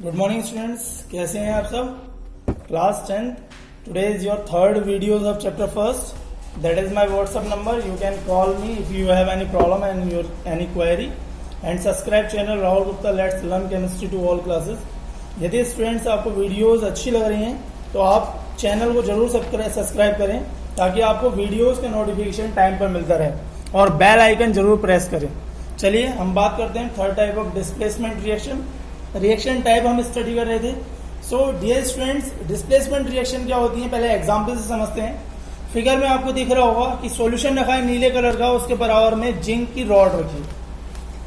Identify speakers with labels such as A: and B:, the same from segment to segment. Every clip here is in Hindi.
A: गुड मॉर्निंग स्टूडेंट्स, कैसे हैं आप सब। Class 10th, today is your third videos of chapter first. That is my WhatsApp number. You can call me if you have any problem and your any query and subscribe channel Rahul Gupta let's learn chemistry to all classes. यदि स्टूडेंट्स आपको वीडियोज अच्छी लग रही हैं तो आप चैनल को जरूर सब्सक्राइब करें ताकि आपको वीडियोज का नोटिफिकेशन टाइम पर मिलता रहे और बेल आइकन जरूर प्रेस करें। चलिए हम बात करते हैं third type of displacement reaction type हम स्टडी कर रहे थे। So dear students, displacement reaction क्या होती है पहले एग्जांपल से समझते हैं। फिगर में आपको दिख रहा होगा कि सॉल्यूशन रखा है नीले कलर का, उसके बराबर में जिंक की रॉड रखी।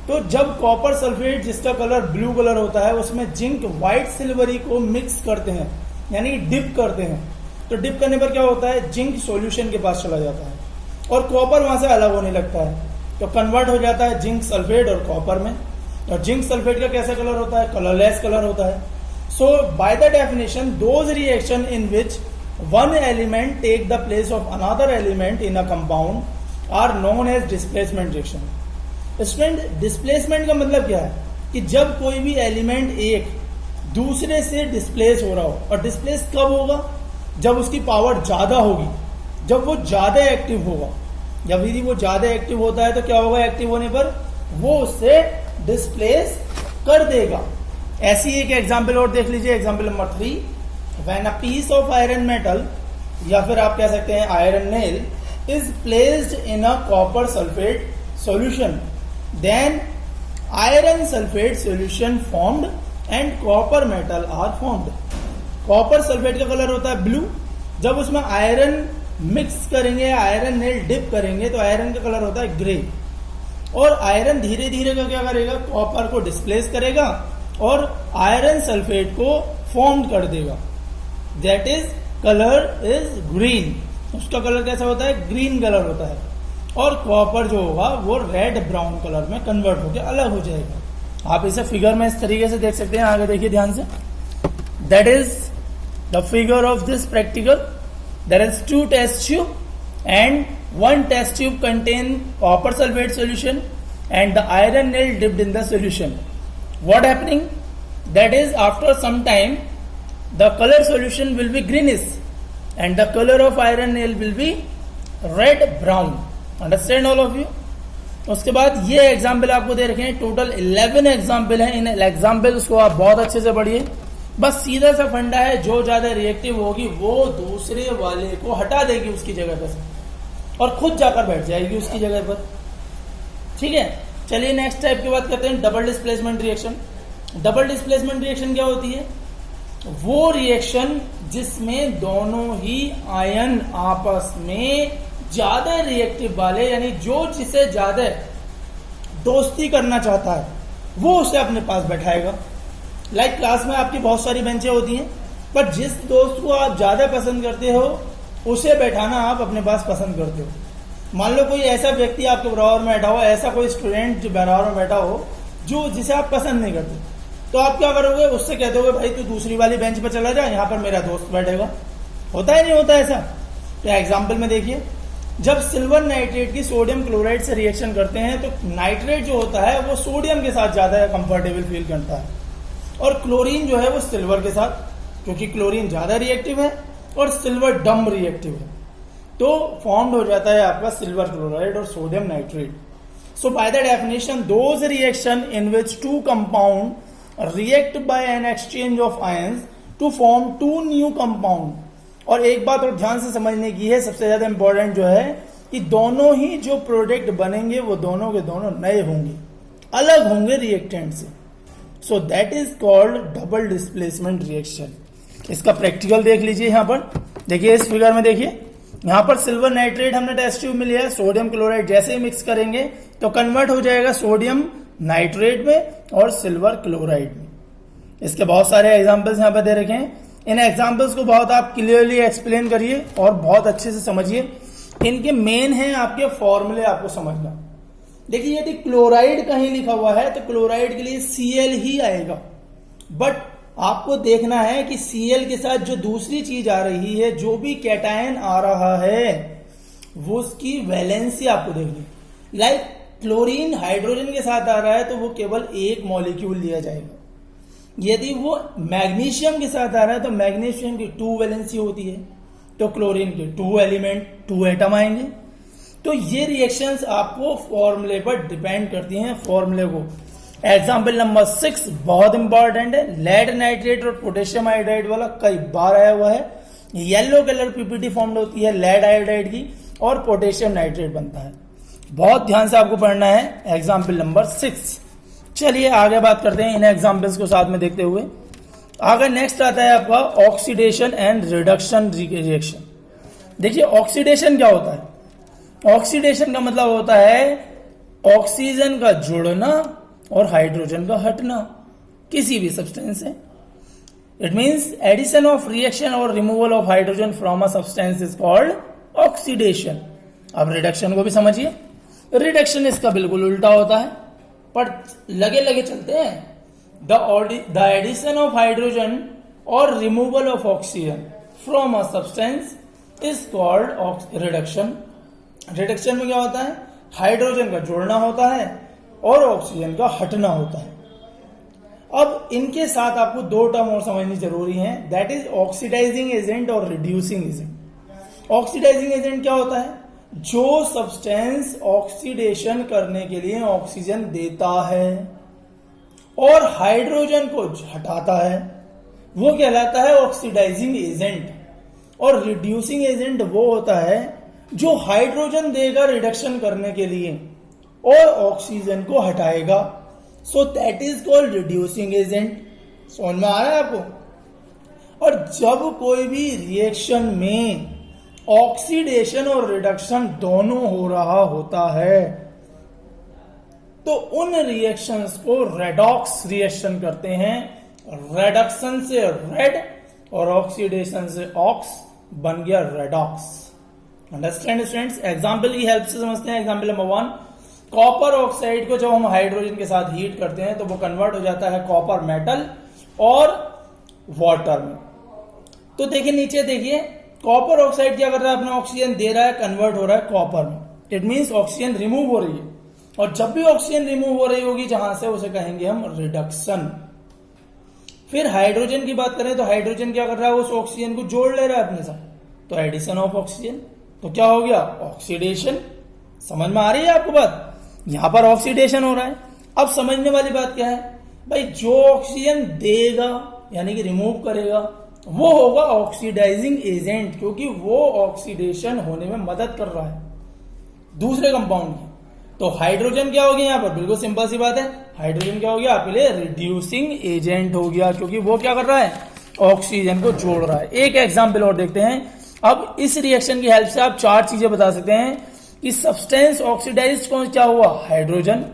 A: तो जब कॉपर सल्फेट जिसका कलर ब्लू कलर होता है उसमें जिंक व्हाइट सिल्वरी को मिक्स करते हैं यानी डिप करते हैं, तो डिप करने पर क्या होता है, जिंक सॉल्यूशन के पास चला जाता है और कॉपर वहां से अलग होने लगता है, तो कन्वर्ट हो जाता है जिंक सल्फेट और कॉपर में। और जिंक सल्फेट का कैसा कलर होता है, कलरलेस कलर होता है। So by the definition those reaction in which one element take the place of another element in a compound are known as displacement reaction. Student, displacement का मतलब क्या है कि जब कोई भी एलिमेंट एक दूसरे से डिस्प्लेस हो रहा हो। और डिस्प्लेस कब होगा, जब उसकी पावर ज्यादा होगी, जब वो ज्यादा एक्टिव होगा। जब यदि वो ज्यादा एक्टिव होता है तो क्या होगा, एक्टिव होने पर वो उससे डिस्प्लेस कर देगा। ऐसी एक एग्जांपल और देख लीजिए, example number 3। When a piece of iron metal या फिर आप कह सकते हैं iron nail is placed in a copper sulphate solution, then iron sulphate solution formed and copper metal are formed. Copper sulphate का कलर होता है ब्लू। जब उसमें आयरन मिक्स करेंगे, आयरन नेल डिप करेंगे तो आयरन का कलर होता है ग्रे। और आयरन धीरे धीरे का क्या करेगा, कॉपर को डिस्प्लेस करेगा और आयरन सल्फेट को फॉर्म कर देगा। That is colour is green. उसका कलर कैसा होता है, ग्रीन कलर होता है। और कॉपर जो होगा वो रेड ब्राउन कलर में कन्वर्ट होकर अलग हो जाएगा। आप इसे फिगर में इस तरीके से देख सकते हैं, आगे देखिए ध्यान से। That is the figure of this practical. There is 2 test tube and 1 test tube contain copper sulfate solution and the iron nail dipped in the solution. What happening? That is, after some time the color solution will be greenish and the color of iron nail will be red brown. Understand all of you? उसके बाद ये एग्जाम्पल आपको दे रखे हैं, टोटल 11 एग्जाम्पल है। इन एग्जाम्पल्स को आप बहुत अच्छे से पढ़िए। बस सीधा सा फंडा है, जो ज्यादा रिएक्टिव होगी वो दूसरे वाले को हटा देगी उसकी जगह पर और खुद जाकर बैठ जाएगी उसकी जगह पर। ठीक है, चलिए नेक्स्ट टाइप की बात करते हैं, double displacement reaction. Double displacement reaction क्या होती है, वो रिएक्शन जिसमें दोनों ही आयन आपस में ज्यादा रिएक्टिव वाले, यानी जो जिसे ज्यादा दोस्ती करना चाहता है वो उसे अपने पास बैठाएगा। लाइक क्लास में आपकी बहुत सारी बेंचें होती हैं, पर जिस दोस्त को आप ज्यादा पसंद करते हो उसे बैठाना आप अपने पास पसंद करते हो। मान लो कोई ऐसा व्यक्ति आपके बराबर में बैठा हो, ऐसा कोई स्टूडेंट जो बराबर में बैठा हो जो जिसे आप पसंद नहीं करते, तो आप क्या करोगे, उससे कहते हो भाई तू दूसरी वाली बेंच पर चला जा, यहाँ पर मेरा दोस्त बैठेगा। होता है नहीं होता ऐसा? तो एग्जाम्पल में देखिए, जब सिल्वर नाइट्रेट की सोडियम क्लोराइड से रिएक्शन करते हैं तो नाइट्रेट जो होता है वो सोडियम के साथ ज्यादा कंफर्टेबल फील करता है और क्लोरीन जो है वो सिल्वर के साथ, क्योंकि क्लोरीन ज्यादा रिएक्टिव है और सिल्वर डम रिएक्टिव है, तो फॉर्म्ड हो जाता है आपका सिल्वर क्लोराइड और sodium nitrate. So by the definition those reaction in which 2 compound react by an exchange of ions to form 2 new compound. और एक बात और ध्यान से समझने की है, सबसे ज्यादा इंपॉर्टेंट जो है कि दोनों ही जो प्रोडक्ट बनेंगे वो दोनों के दोनों नए होंगे, अलग होंगे रिएक्टेंट से। सो that is called double displacement reaction. इसका प्रैक्टिकल देख लीजिए। यहां पर देखिए, इस फिगर में देखिए, यहां पर सिल्वर नाइट्रेट हमने टेस्ट ट्यूब में लिया है, सोडियम क्लोराइड जैसे ही मिक्स करेंगे तो कन्वर्ट हो जाएगा सोडियम नाइट्रेट में और सिल्वर क्लोराइड में। इसके बहुत सारे एग्जांपल्स यहां पर दे रखे हैं। इन एग्जांपल्स को बहुत आप क्लियरली एक्सप्लेन करिए और बहुत अच्छे से समझिए। इनके मेन है आपके फॉर्मूले आपको समझना। देखिए, यदि क्लोराइड कहीं लिखा हुआ है तो क्लोराइड के लिए Cl ही आएगा, बट आपको देखना है कि Cl के साथ जो दूसरी चीज आ रही है, जो भी कैटायन आ रहा है, वो उसकी वैलेंसी आपको देखनी। लाइक क्लोरीन हाइड्रोजन के साथ आ रहा है तो वो केवल एक मॉलिक्यूल लिया जाएगा, यदि वो मैग्नीशियम के साथ आ रहा है तो मैग्नीशियम की 2 वैलेंसी होती है, तो क्लोरीन के 2 एलिमेंट 2 एटम आएंगे। तो ये रिएक्शंस आपको फॉर्मूले पर डिपेंड करती हैं, फॉर्मूले को। एग्जाम्पल नंबर 6 बहुत इंपॉर्टेंट है, लेड नाइट्रेट और पोटेशियम आयोडाइड वाला कई बार आया हुआ है। येलो कलर पीपीटी फॉर्म होती है लेड आयोडाइड की और पोटेशियम नाइट्रेट बनता है। बहुत ध्यान से आपको पढ़ना है एग्जाम्पल नंबर 6। चलिए आगे बात करते हैं इन एग्जाम्पल्स को साथ में देखते हुए। आगे नेक्स्ट आता है आपका ऑक्सीडेशन एंड रिडक्शन रिएक्शन। देखिए ऑक्सीडेशन क्या होता है? ऑक्सीडेशन का मतलब होता है ऑक्सीजन का जुड़ना और हाइड्रोजन का हटना किसी भी सब्सटेंस से। It means addition of reaction और removal of hydrogen from a substance is called oxidation. अब रिडक्शन को भी समझिए। रिडक्शन इसका बिल्कुल उल्टा होता है, पर लगे लगे चलते हैं। द एडिशन ऑफ हाइड्रोजन और removal of oxygen from a substance is called reduction. Reduction में क्या होता है? हाइड्रोजन का जुड़ना होता है और ऑक्सीजन का हटना होता है। अब इनके साथ आपको 2 टर्म और समझनी जरूरी है, दैट इज ऑक्सीडाइजिंग एजेंट और रिड्यूसिंग एजेंट। ऑक्सीडाइजिंग एजेंट क्या होता है? जो सब्सटेंस ऑक्सीडेशन करने के लिए ऑक्सीजन देता है और हाइड्रोजन को हटाता है, वो कहलाता है ऑक्सीडाइजिंग एजेंट। और रिड्यूसिंग एजेंट वो होता है जो हाइड्रोजन देगा रिडक्शन करने के लिए और ऑक्सीजन को हटाएगा। So that is called reducing agent. समझ में आ रहा है आपको? और जब कोई भी रिएक्शन में ऑक्सीडेशन और रिडक्शन दोनों हो रहा होता है तो उन रिएक्शंस को रेडॉक्स रिएक्शन कहते हैं। रेडक्शन से रेड और ऑक्सीडेशन से ऑक्स बन गया रेडॉक्स। Understand students? एग्जाम्पल की हेल्प से समझते हैं। एग्जाम्पल नंबर 1, कॉपर ऑक्साइड को जब हम हाइड्रोजन के साथ हीट करते हैं तो वो कन्वर्ट हो जाता है कॉपर मेटल और वाटर में। तो देखिए नीचे देखिए, कॉपर ऑक्साइड क्या कर रहा है? अपना ऑक्सीजन दे रहा है, कन्वर्ट हो रहा है कॉपर में। इट मींस ऑक्सीजन रिमूव हो रही है, और जब भी ऑक्सीजन रिमूव हो रही होगी जहां से, उसे कहेंगे हम रिडक्शन। फिर हाइड्रोजन की बात करें तो हाइड्रोजन क्या कर रहा है? उस ऑक्सीजन को जोड़ ले रहा है अपने साथ, तो एडिशन ऑफ ऑक्सीजन। तो क्या हो गया? ऑक्सीडेशन। समझ में आ रही है आपको बात? यहां पर ऑक्सीडेशन हो रहा है। अब समझने वाली बात क्या है भाई? जो ऑक्सीजन देगा यानी कि रिमूव करेगा वो होगा ऑक्सीडाइजिंग एजेंट, क्योंकि वो ऑक्सीडेशन होने में मदद कर रहा है दूसरे कंपाउंड की। तो हाइड्रोजन क्या हो गया यहां पर? बिल्कुल सिंपल सी बात है, हाइड्रोजन क्या हो गया आपके लिए? रिड्यूसिंग एजेंट हो गया, क्योंकि वो क्या कर रहा है? ऑक्सीजन को जोड़ रहा है। एक एग्जाम्पल और देखते हैं। अब इस रिएक्शन की हेल्प से आप 4 चीजें बता सकते हैं कि सब्सटेंस ऑक्सीडाइज कौन क्या हुआ? हाइड्रोजन।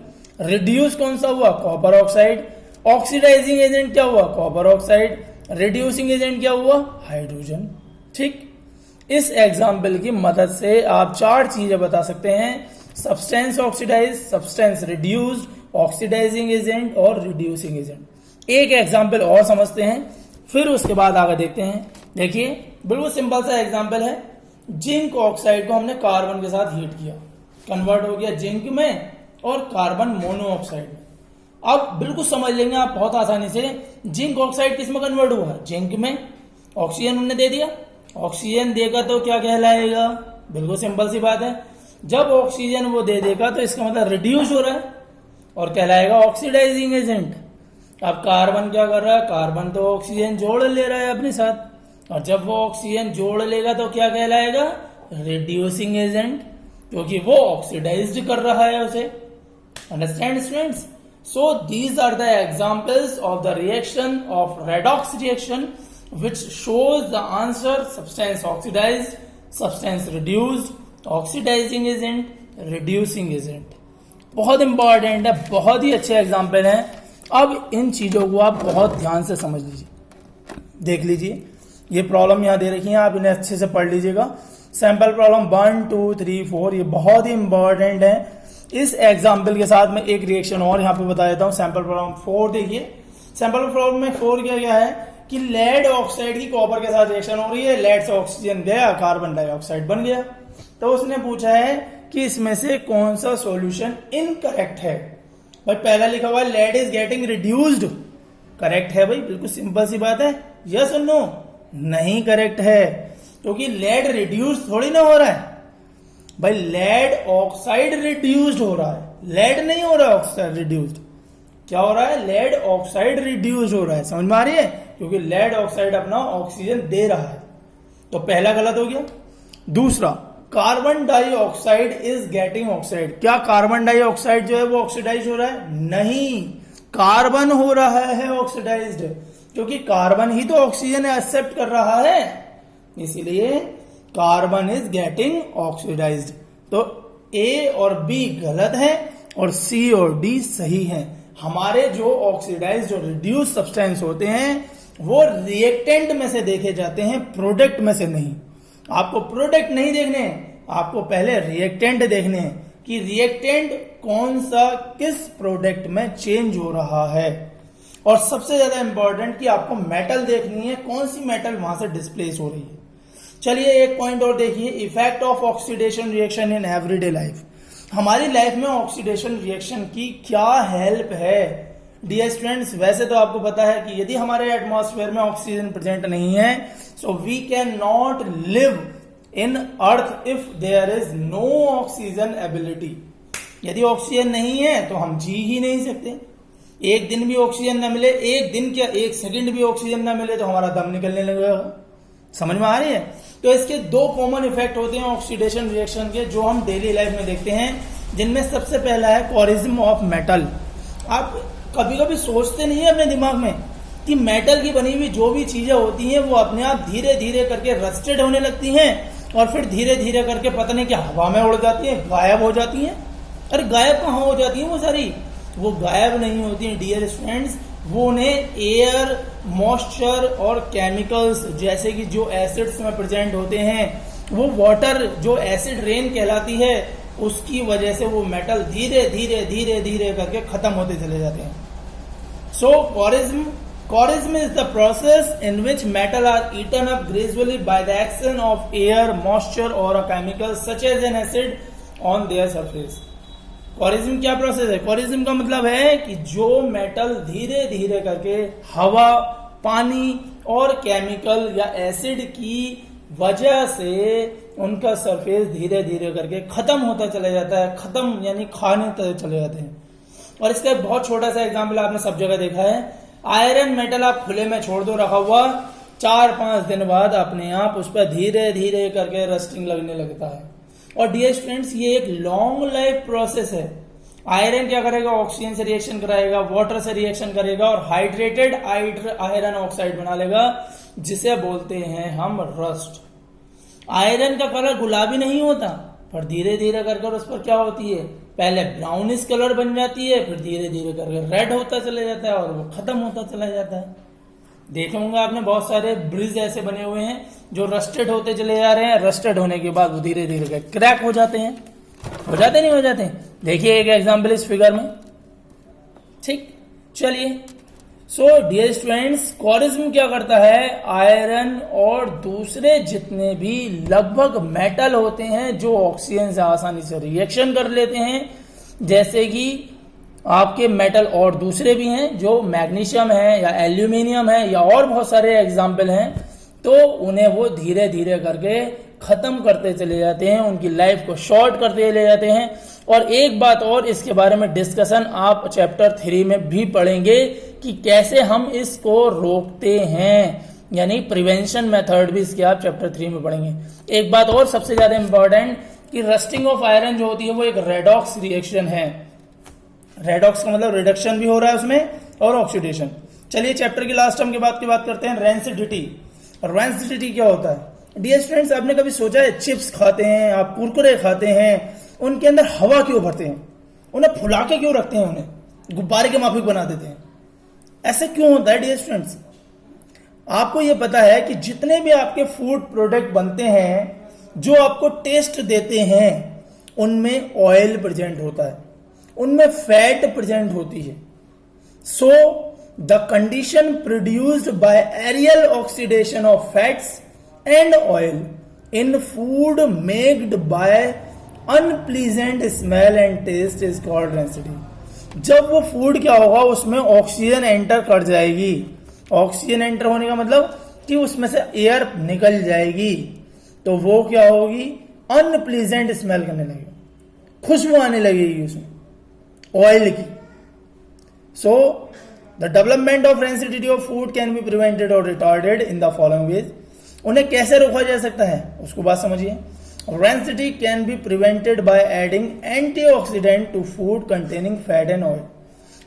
A: रिड्यूस कौन सा हुआ? Copper oxide. ऑक्सीडाइजिंग एजेंट क्या हुआ? Copper oxide. रिड्यूसिंग एजेंट क्या हुआ? हाइड्रोजन। ठीक, इस एग्जाम्पल की मदद से आप 4 चीजें बता सकते हैं, substance oxidise, substance reduced, oxidising agent और रिड्यूसिंग एजेंट। एक एग्जाम्पल और समझते हैं, फिर उसके बाद आगे देखते हैं। देखिए बिल्कुल सिंपल सा एग्जाम्पल है, जिंक ऑक्साइड को हमने कार्बन के साथ हीट किया, कन्वर्ट हो गया जिंक में और कार्बन मोनोऑक्साइड में। अब बिल्कुल समझ लेंगे आप बहुत आसानी से, जिंक ऑक्साइड किस में कन्वर्ट हुआ? जिंक में। ऑक्सीजन उन्होंने दे दिया, ऑक्सीजन देगा तो क्या कहलाएगा? बिल्कुल सिंपल सी बात है, जब ऑक्सीजन वो दे देगा तो इसका मतलब रिड्यूस हो रहा है और कहलाएगा ऑक्सीडाइजिंग एजेंट। अब कार्बन क्या कर रहा है? कार्बन तो ऑक्सीजन जोड़ ले रहा है अपने साथ, और जब वो ऑक्सीजन जोड़ लेगा तो क्या कहलाएगा? रिड्यूसिंग एजेंट, क्योंकि वो ऑक्सीडाइज्ड कर रहा है उसे। Understand students? So these are the examples of the reaction of redox reaction which shows the answer substance oxidized, substance reduced, oxidizing agent, reducing agent। बहुत इंपॉर्टेंट है, बहुत ही अच्छे एग्जाम्पल हैं। अब इन चीजों को आप बहुत ध्यान से समझ लीजिए, देख लीजिए। ये प्रॉब्लम यहां दे रखी है, आप इन्हें अच्छे से पढ़ लीजिएगा। सैंपल प्रॉब्लम 1 2 3 4 ये बहुत ही इंपॉर्टेंट है। इस एग्जाम्पल के साथ में एक रिएक्शन और यहां पे बता देता हूं। सैंपल प्रॉब्लम 4 देखिए। सैंपल प्रॉब्लम में 4 क्या है कि लेड ऑक्साइड की कॉपर के साथ रिएक्शन हो रही है, लेड से ऑक्सीजन गया, कार्बन डाइऑक्साइड बन गया। तो उसने पूछा है कि इसमें से कौन सा सॉल्यूशन इनकरेक्ट है। भाई पहला लिखा हुआ है lead is getting reduced, correct है भाई, बिल्कुल सिंपल सी बात है। यस और नो? नहीं करेक्ट है, क्योंकि लेड रिड्यूस थोड़ी ना हो रहा है भाई, लेड ऑक्साइड रिड्यूस्ड हो रहा है, लेड नहीं हो रहा है ऑक्साइड रिड्यूस्ड। क्या हो रहा है? लेड ऑक्साइड रिड्यूस्ड हो रहा है। समझ में आ रही है? क्योंकि लेड ऑक्साइड अपना ऑक्सीजन दे रहा है। तो पहला गलत हो गया। दूसरा, carbon dioxide is getting oxide. क्या कार्बन डाइऑक्साइड जो है वो ऑक्सीडाइज हो रहा है? नहीं, कार्बन हो रहा है ऑक्सीडाइज्ड, क्योंकि कार्बन ही तो ऑक्सीजन एक्सेप्ट कर रहा है, इसीलिए कार्बन इज गेटिंग ऑक्सीडाइज्ड। तो ए और बी गलत है और सी और डी सही है। हमारे जो ऑक्सीडाइज्ड और रिड्यूस सब्सटेंस होते हैं वो रिएक्टेंट में से देखे जाते हैं, प्रोडक्ट में से नहीं। आपको प्रोडक्ट नहीं देखने हैं, आपको पहले रिएक्टेंट देखने हैं कि रिएक्टेंट कौन सा किस प्रोडक्ट में चेंज हो रहा है। और सबसे ज्यादा इंपॉर्टेंट कि आपको मेटल देखनी है, कौन सी मेटल वहां से डिस्प्लेस हो रही है। चलिए एक पॉइंट और देखिए, effect of oxidation reaction in everyday life. हमारी लाइफ में ऑक्सीडेशन रिएक्शन की क्या हेल्प है? डियर स्टूडेंट्स, वैसे तो आपको पता है कि यदि हमारे एटमॉस्फेयर में ऑक्सीजन प्रेजेंट नहीं है, so we can not live in earth if there is no oxygen ability. यदि ऑक्सीजन नहीं है तो हम जी ही नहीं सकते। एक दिन भी ऑक्सीजन न मिले, एक दिन क्या एक सेकंड भी ऑक्सीजन न मिले तो हमारा दम निकलने लगेगा। समझ में आ रही है? तो इसके दो कॉमन इफेक्ट होते हैं ऑक्सीडेशन रिएक्शन के, जो हम डेली लाइफ में देखते हैं, जिनमें सबसे पहला है कोरिज्म ऑफ मेटल। आप कभी कभी सोचते नहीं है अपने दिमाग में कि मेटल की बनी हुई जो भी चीजें होती हैं वो अपने आप धीरे धीरे करके रस्टेड होने लगती हैं और फिर धीरे धीरे करके पता नहीं क्या हवा में उड़ जाती हैं, गायब हो जाती हैं। अरे गायब कहाँ हो जाती हैं वो सारी? वो गायब नहीं होती हैं डियर स्टूडेंट्स, वो उन्हें एयर, मॉइस्चर और केमिकल्स जैसे कि जो एसिड्स में प्रेजेंट होते हैं, वो वाटर जो एसिड रेन कहलाती है, उसकी वजह से वो मेटल धीरे धीरे धीरे धीरे करके खत्म होते चले जाते हैं। So corrosion is the process in which metal are eaten up gradually by the action of air, moisture और a chemical such as an acid on their surface. Corrosion क्या प्रोसेस है? कोरिज्म का मतलब है कि जो मेटल धीरे धीरे करके हवा, पानी और केमिकल या एसिड की वजह से उनका सरफेस धीरे धीरे करके खत्म होता चला जाता है। खत्म यानी खाने चले जाते हैं। और इसका एक बहुत छोटा सा एग्जाम्पल आपने सब जगह देखा है। आयरन मेटल आप खुले में छोड़ दो रखा हुआ, 4-5 दिन बाद अपने आप उस पर धीरे धीरे करके रस्टिंग लगने लगता है। और डियर स्टूडेंट्स, ये एक लॉन्ग लाइफ प्रोसेस है। आयरन क्या करेगा? ऑक्सीजन से रिएक्शन कराएगा, वाटर से रिएक्शन करेगा और हाइड्रेटेड आयरन ऑक्साइड बना लेगा, जिसे बोलते हैं हम रस्ट। आयरन का कलर गुलाबी नहीं होता, पर धीरे धीरे कर उस पर क्या होती है? पहले ब्राउनिश कलर बन जाती है, फिर धीरे धीरे करके रेड होता चला जाता है और वो खत्म होता चला जाता है। देखे होंगे आपने बहुत सारे ब्रिज ऐसे बने हुए हैं जो रस्टेड होते चले जा रहे हैं, रस्टेड होने के बाद वो धीरे धीरे क्रैक हो जाते हैं। हो जाते नहीं हो जाते? देखिए एक एग्जांपल इस फिगर में। ठीक, चलिए। सो डियर स्टूडेंट्स, कोरिज्म क्या करता है? आयरन और दूसरे जितने भी लगभग मेटल होते हैं जो ऑक्सीजन से आसानी से रिएक्शन कर लेते हैं, जैसे कि आपके मेटल और दूसरे भी हैं जो मैग्नीशियम है या एल्यूमिनियम है या और बहुत सारे एग्जाम्पल हैं, तो उन्हें वो धीरे धीरे करके खत्म करते चले जाते हैं, उनकी लाइफ को शॉर्ट करते चले जाते हैं। और एक बात और, इसके बारे में डिस्कशन आप चैप्टर 3 में भी पढ़ेंगे कि कैसे हम इसको रोकते हैं, यानी प्रिवेंशन मेथड भी इसके आप चैप्टर 3 में पढ़ेंगे। एक बात और सबसे ज्यादा इंपॉर्टेंट कि रस्टिंग ऑफ आयरन जो होती है वो एक रेडॉक्स रिएक्शन है। रेडॉक्स का मतलब रिडक्शन भी हो रहा है उसमें और ऑक्सीडेशन। चलिए चैप्टर की लास्ट टर्म की बात करते हैं, रेंसिडिटी। रेंसिडिटी क्या होता है? डियर स्टूडेंट्स, आपने कभी सोचा है चिप्स खाते हैं, आप कुरकुरे खाते हैं, उनके अंदर हवा क्यों भरते हैं? उन्हें फुला के क्यों रखते हैं? उन्हें गुब्बारे के माफिक बना देते हैं। ऐसे क्यों होता है डियर स्टूडेंट्स? आपको यह पता है कि जितने भी आपके फूड प्रोडक्ट बनते हैं जो आपको टेस्ट देते हैं, उनमें ऑयल प्रेजेंट होता है, उनमें फैट प्रेजेंट होती है। So the condition produced by aerial oxidation of fats and oil in food marked by unpleasant smell and taste is called rancidity. जब वो फूड क्या होगा, उसमें ऑक्सीजन एंटर कर जाएगी। ऑक्सीजन एंटर होने का मतलब कि उसमें से एयर निकल जाएगी, तो वो क्या होगी, अनप्लीजेंट स्मेल करने लगेगी, खुशबू आने लगेगी उसमें ऑयल की। So the development of rancidity of food can be prevented और retarded in the following ways. उन्हें कैसे रोका जा सकता है उसको बात समझिए। Rancidity can be prevented by adding antioxidant to food containing fat and oil.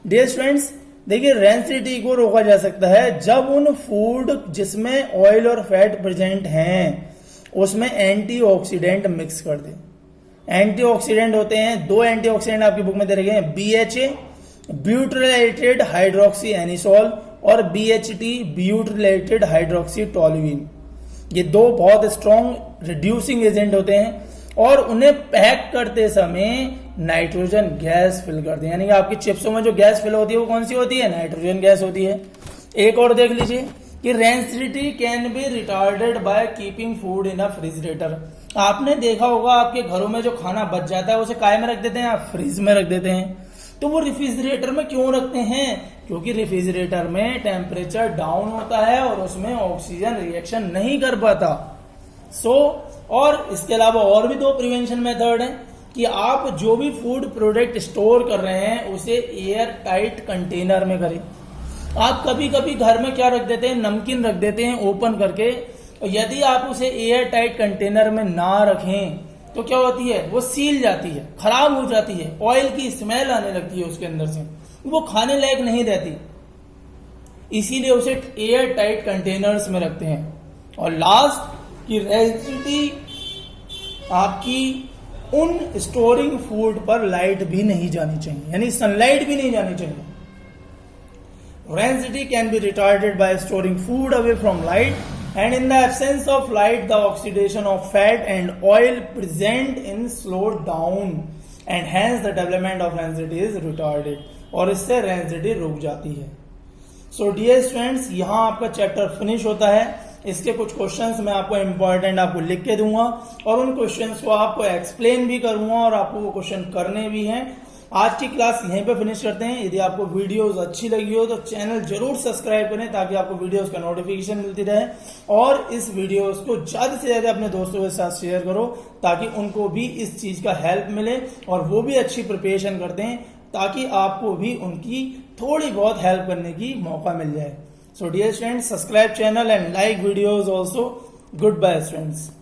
A: Dear students, देखिए रेंसिडिटी को रोका जा सकता है जब उन फूड जिसमें ऑयल और फैट प्रेजेंट हैं उसमें एंटीऑक्सीडेंट मिक्स कर दें। एंटीऑक्सीडेंट होते हैं, दो एंटीऑक्सीडेंट आपकी बुक में दे रखे हैं, BHA ब्यूट्रिलेटेड हाइड्रोक्सी एनिसोल और BHT ब्यूट्रिलेटेड हाइड्रोक्सी टोल्यूइन। ये दो बहुत स्ट्रॉन्ग रिड्यूसिंग एजेंट होते हैं और उन्हें पैक करते समय नाइट्रोजन गैस फिल करते हैं। यानी कि आपकी चिप्सों में जो गैस फिल होती है वो कौन सी होती है, नाइट्रोजन गैस होती है। एक और देख लीजिए कि rancidity can be retarded by keeping food in a refrigerator. आपने देखा होगा आपके घरों में जो खाना बच जाता है उसे काय में रख देते हैं, आप फ्रिज में रख देते हैं। तो वो रेफ्रिजरेटर में क्यों रखते हैं, क्योंकि रेफ्रिजरेटर में टेम्परेचर डाउन होता है और उसमें ऑक्सीजन रिएक्शन नहीं कर पाता। और इसके अलावा और भी दो प्रिवेंशन मेथड हैं कि आप जो भी फूड प्रोडक्ट स्टोर कर रहे हैं उसे एयर टाइट कंटेनर में करें। आप कभी कभी घर में क्या रख देते हैं, नमकीन रख देते हैं ओपन करके, और यदि आप उसे एयर टाइट कंटेनर में ना रखें तो क्या होती है, वो सील जाती है, खराब हो जाती है, ऑयल की स्मेल आने लगती है उसके अंदर से, वो खाने लायक नहीं रहती। इसीलिए उसे एयर टाइट कंटेनर्स में रखते हैं। और लास्ट की रेसिडिटी आपकी उन स्टोरिंग फूड पर लाइट भी नहीं जानी चाहिए, यानी सनलाइट भी नहीं जानी चाहिए। Rancidity can be retarded by storing food away from light, and in the absence of light, the oxidation of fat and oil present in slowed down, and hence the development of rancidity is retarded. और इससे rancidity रुक जाती है। So dear students, यहाँ आपका चैप्टर फिनिश होता है। इसके कुछ क्वेश्चंस मैं आपको इम्पोर्टेंट आपको लिख के दूंगा और उन क्वेश्चंस को आपको एक्सप्लेन भी करूंगा और आपको वो क्वेश्चन करने भी हैं। आज की क्लास यहीं पे फिनिश करते हैं। यदि आपको वीडियोस अच्छी लगी हो तो चैनल जरूर सब्सक्राइब करें ताकि आपको वीडियोस का नोटिफिकेशन मिलती रहे, और इस वीडियोस को ज्यादा से ज्यादा अपने दोस्तों के साथ शेयर करो ताकि उनको भी इस चीज का हेल्प मिले और वो भी अच्छी प्रिपरेशन करते हैं, ताकि आपको भी उनकी थोड़ी बहुत हेल्प करने की मौका मिल जाए। So dear students, subscribe channel and like videos also. Good bye students.